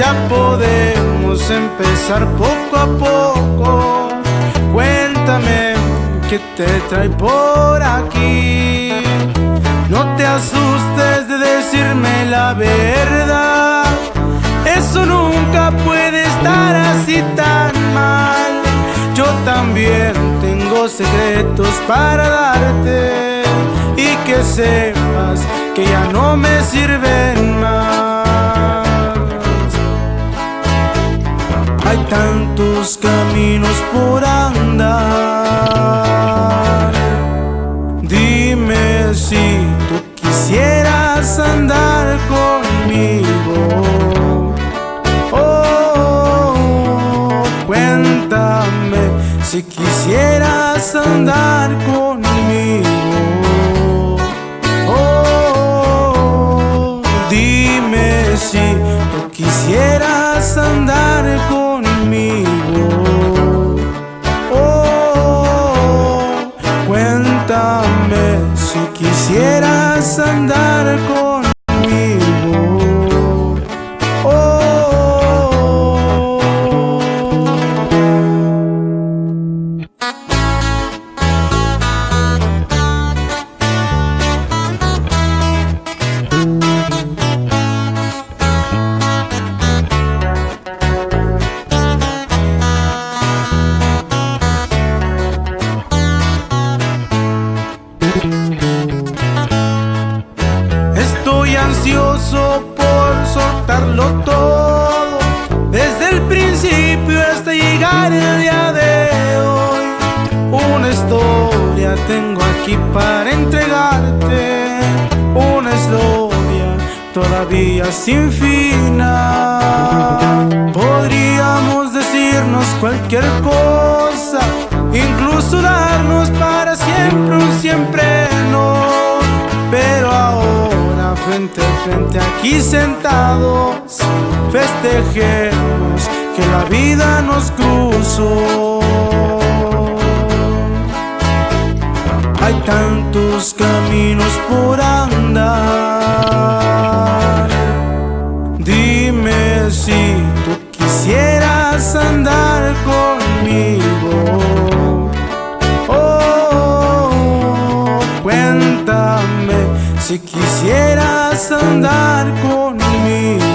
ya podemos empezar poco a poco. Cuéntame qué te trae por aquí. No te asustes de decirme la verdad, eso nunca puede estar así tan mal. Yo también tengo secretos para darte, y que sepas que ya no me sirven más. Hay tantos caminos por andar. Dime si tú quisieras andar conmigo. Oh, cuéntame si quisieras andar conmigo. Oh, dime si tú quisieras andar conmigo. Oh, cuéntame si quisieras andar conmigo. Estoy ansioso por soltarlo todo, desde el principio hasta llegar el día de hoy. Una historia tengo aquí para entregarte, una historia todavía sin final. Podríamos decirnos cualquier cosa, incluso darnos para siempre un siempre no. Pero ahora frente a frente aquí sentados, festejemos que la vida nos cruzó. Hay tantos caminos por andar. Dime si tú quisieras andar conmigo. Oh, cuéntame si quisieras andar conmigo.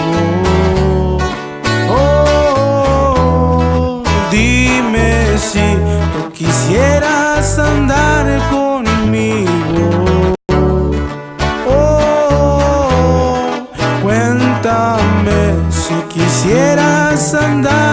Oh, dime si tú quisieras andar conmigo. Oh, cuéntame si quisieras andar